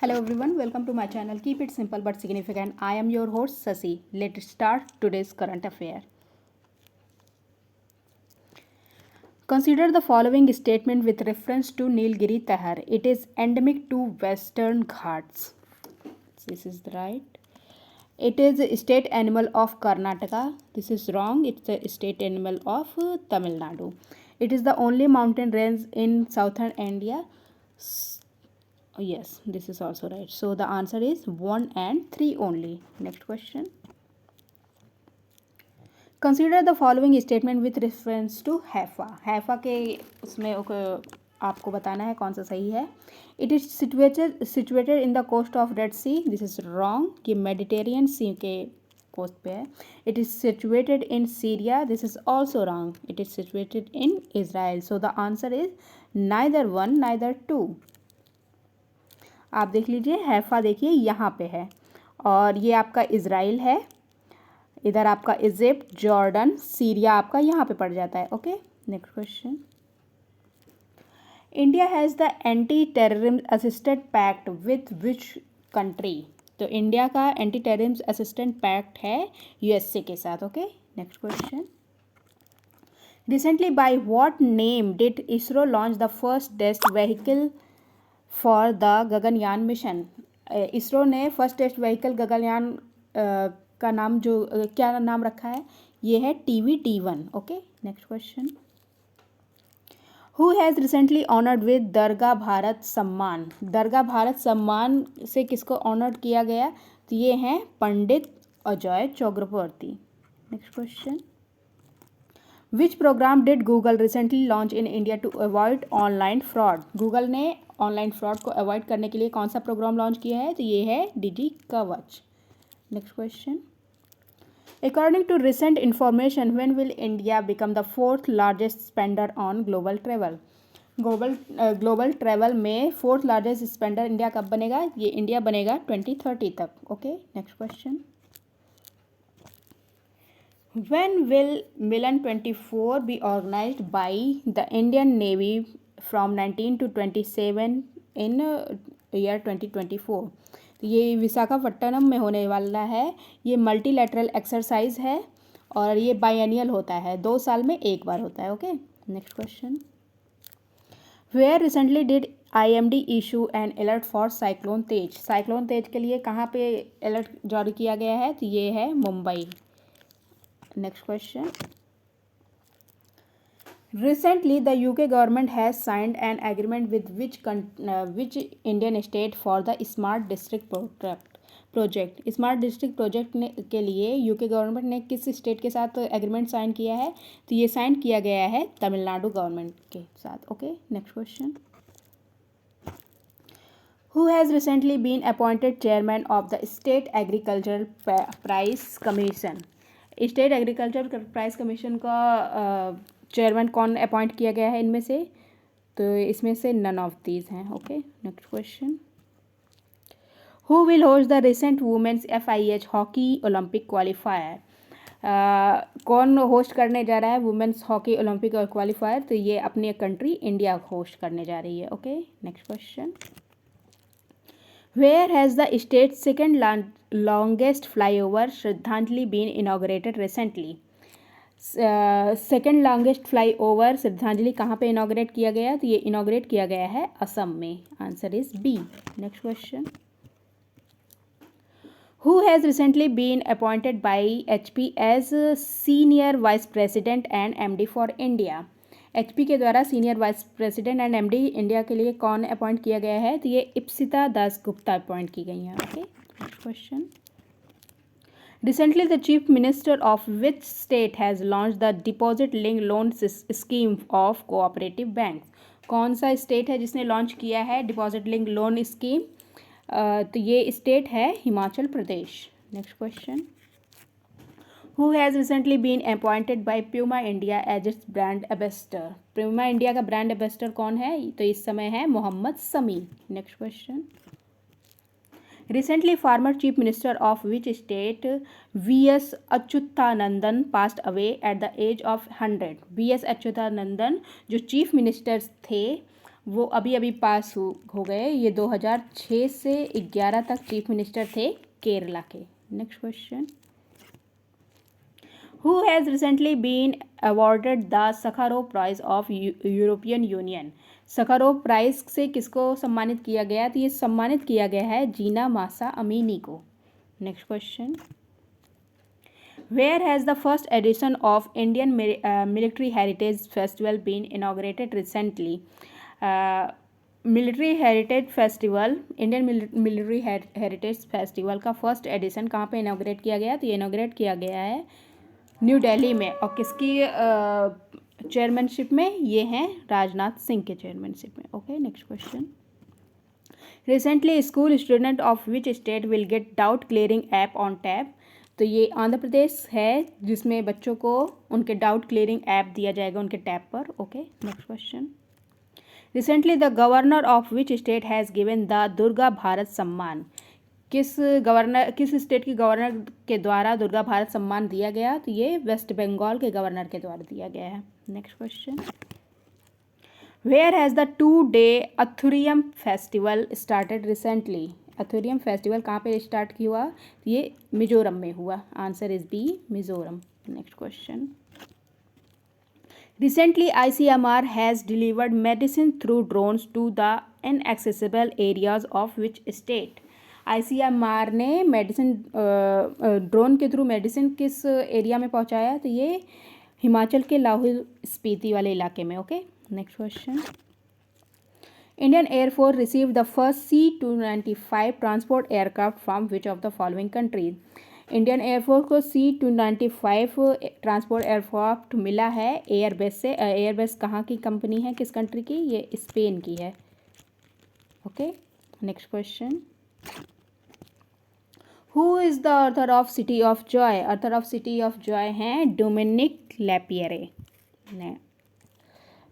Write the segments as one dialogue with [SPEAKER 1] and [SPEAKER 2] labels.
[SPEAKER 1] Hello everyone, welcome to my channel. Keep it simple but significant. I am your host Sasi. Let's start today's current affair. Consider the following statement with reference to Nilgiri Tahar. It is endemic to Western Ghats. This is right. It is a state animal of Karnataka. This is wrong. It's a state animal of Tamil Nadu. It is the only mountain range in southern India. Yes, this is also right. So the answer is 1 and 3 only. Next question. Consider the following statement with reference to Haifa. Haifa के उसमें आपको बताना है कौन सा सही है. It is situated in the coast of Red Sea. This is wrong. ये मेडिटेरियन सी के कोस्ट पे है. It is situated in Syria. This is also wrong. It is situated in Israel. So the answer is neither 1 neither 2. आप देख लीजिए Haifa देखिए यहाँ पे है और ये आपका इजराइल है. इधर आपका इजिप्ट, जॉर्डन, सीरिया आपका यहाँ पे पड़ जाता है. Okay, next question. India has the anti terrorism assistant pact with which country. तो इंडिया का एंटी टेररिज्म असिस्टेंट पैक्ट है यूएसए के साथ. Okay, next question. Recently by what name did ISRO launch the first test vehicle for the Gaganyaan mission. ISRO ने first test vehicle Gaganyaan का नाम क्या नाम रखा है. ये है TVT-1. Okay, next question. Who has recently honoured with Dargah Bharat Samman. Dargah Bharat सम्मान से किसको ऑनर्ड किया गया. तो ये हैं Pandit Ajay Chakraborty. Next question. Which programme did Google recently launch in India to avoid online fraud. Google ने ऑनलाइन फ्रॉड को अवॉइड करने के लिए कौन सा प्रोग्राम लॉन्च किया है. तो ये है डिजी कवच. Next question. According to recent information, when will India become the 4th largest spender on global travel? Global travel में 4th लार्जेस्ट स्पेंडर इंडिया कब बनेगा. ये इंडिया बनेगा 2030 तक. Okay, next question. When will Milan 24 be organized by the Indian Navy from 19 to 27 in year 2024? तो ये विशाखापट्टनम में होने वाला है. ये मल्टीलैटरल एक्सरसाइज है और ये बायनियल होता है. 2 साल में एक बार होता है. Okay, next question. Where recently did IMD issue an alert for cyclone Tej. Cyclone Tej के लिए कहाँ पे अलर्ट जारी किया गया है. तो ये है Mumbai. Next question. Recently, the UK government has signed an agreement with which Indian state for the Smart District project. Smart District project के लिए UK गवर्नमेंट ने किस स्टेट के साथ एग्रीमेंट साइन किया है. तो ये साइन किया गया है तमिलनाडु गवर्नमेंट के साथ. Okay, next question. Who has recently been appointed chairman of the State Agricultural Prize Commission. State agriculture price commission का चेयरमैन कौन अपॉइंट किया गया है इनमें से. तो इसमें से नन ऑफ दीज हैं. Okay, next question. Who will host the recent women's FIH hockey Olympic qualifier. कौन होस्ट करने जा रहा है वुमेन्स हॉकी ओलंपिक क्वालिफायर. तो ये अपनी कंट्री इंडिया होस्ट करने जा रही है. Okay, next question. Where has the state's second longest flyover Shraddhanjali been inaugurated recently? Second longest fly over श्रद्धांजलि कहाँ पे इनाग्रेट किया गया. तो ये इनाग्रेट किया गया है असम में. Answer is B. Next question. Who has recently been appointed by HP as senior vice president and MD for India. HP के द्वारा senior vice president and MD India के लिए कौन अपॉइंट किया गया है. तो ये इप्सिता दास गुप्ता अपॉइंट की गई हैं. Okay, next question. Recently the chief minister of which state has launch the deposit link loan scheme of cooperative bank. कौन सा स्टेट है जिसने लॉन्च किया है डिपॉजिट लिंक लोन स्कीम. तो ये स्टेट है Himachal Pradesh. Next question. Who has recently been appointed by Puma India as its brand ambassador. Puma India का ब्रांड एम्बेसडर कौन है. तो इस समय है मोहम्मद समी. Next question. Recently, former Chief Minister of which state V.S. Achyutanandan passed away at the age of 100. V.S. Achyutanandan जो chief minister थे वो अभी अभी पास हो गए। ये 2006 से 11 तक चीफ मिनिस्टर थे केरला के। Next question, who has recently been awarded the Sakharov prize of European Union. Sakharov prize से किसको सम्मानित किया गया? तो ये सम्मानित किया गया है जीना मासा अमीनी को। Next question, where has the first edition of Indian military heritage festival been inaugurated recently. Military heritage festival, Indian military heritage festival का फर्स्ट एडिशन कहाँ पे इनॉग्रेट किया गया? तो ये इनॉग्रेट किया गया है न्यू दिल्ली में। और किसकी चेयरमैनशिप में? ये हैं राजनाथ सिंह के चेयरमैनशिप में। Okay, next question, recently school student of which state will get doubt clearing app on tab. तो ये आंध्र प्रदेश है जिसमें बच्चों को उनके डाउट क्लियरिंग ऐप दिया जाएगा उनके टैब पर। Okay, next question, recently the governor of which state has given the Durga Bharat सम्मान। किस स्टेट के गवर्नर के द्वारा दुर्गा भारत सम्मान दिया गया? तो ये वेस्ट बंगाल के गवर्नर के द्वारा दिया गया है। Next question, where has the 2-day anthurium festival started recently. Anthurium festival कहाँ पे स्टार्ट हुआ? ये मिजोरम में हुआ। Answer is B, Mizoram. Next question, recently ICMR has delivered medicine through drones to the inaccessible areas of which state. ICMR ने medicine drone के through medicine किस area में पहुंचाया? तो ये हिमाचल के लाहौल स्पीति वाले इलाके में। Okay, next question, Indian air force receive the first C-295 transport aircraft from which of the following countries. Indian air force को C-295 ट्रांसपोर्ट एयरक्राफ्ट मिला है एयरबेस से। एयरबेस कहाँ की कंपनी है, किस कंट्री की? ये स्पेन की है। Okay, next question, who is the author of City of Joy. Author of City of Joy हैं Dominique Lapierre.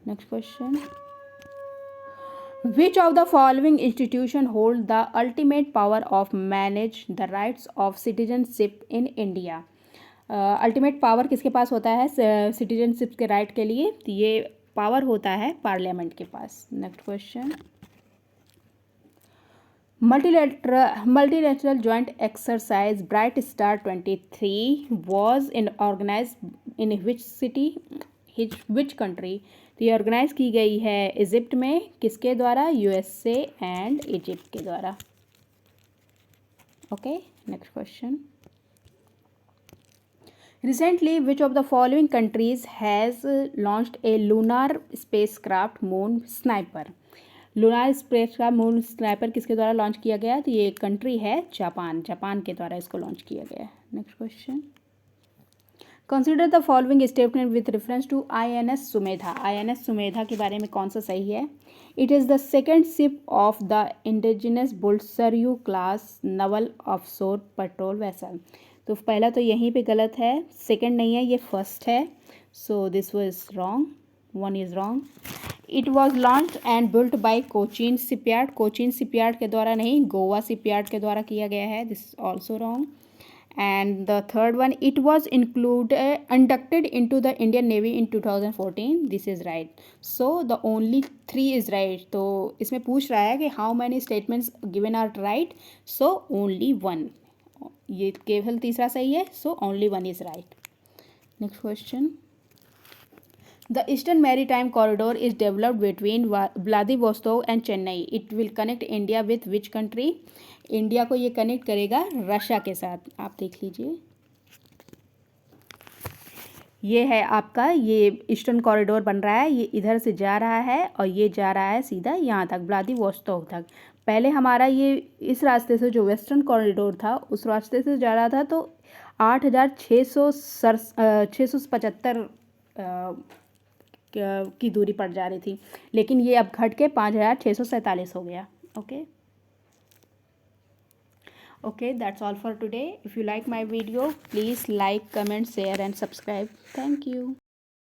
[SPEAKER 1] Next question, which of the following institution hold the ultimate power of manage the rights of citizenship in India. Ultimate power किसके पास होता है citizenship के right के लिए? तो ये पावर होता है पार्लियामेंट के पास। Next question, multilateral joint exercise Bright Star 23 was organized in which city, which country? तो ये ऑर्गेनाइज की गई है इजिप्ट में। किसके द्वारा? USA एंड इजिप्ट के द्वारा। Okay, next question, recently which of the following countries has launched A lunar spacecraft moon sniper. Lunar spacecraft moon sniper किसके द्वारा लॉन्च किया गया? तो ये कंट्री है जापान। जापान के द्वारा इसको लॉन्च किया गया है। Next question, consider the following statement with reference to INS Sumedha. INS Sumedha के बारे में कौन सा सही है? It is the second ship of the indigenous built Saryu class naval offshore patrol vessel. तो पहला तो यहीं पे गलत है, सेकेंड नहीं है, ये फर्स्ट है। So this was wrong, one is wrong. It was launch and built by Cochin shipyard. Cochin shipyard के द्वारा नहीं, गोवा शिपयार्ड के द्वारा किया गया है। This is also wrong. And the third one, it was inducted into the Indian Navy in 2014। This is right. So the only 3 is right. तो इसमें पूछ रहा है कि how many statements given are right, so only 1। ये केवल तीसरा सही है, so only 1 is right. Next question, the Eastern Maritime Corridor is developed between Vladivostok and Chennai. It will connect India with which country? India को ये connect करेगा Russia के साथ। आप देख लीजिए, ये है आपका, ये ईस्टर्न कॉरिडोर बन रहा है। ये इधर से जा रहा है और ये जा रहा है सीधा यहाँ तक, व्लादिवोस्तोक तक। पहले हमारा ये इस रास्ते से जो वेस्टर्न कॉरिडोर था उस रास्ते से जा रहा था, तो 8,675 की दूरी पड़ जा रही थी, लेकिन ये अब घट के 5,647 हो गया। Okay okay, that's all for today. If you like my video, please like, comment, share and subscribe. Thank you.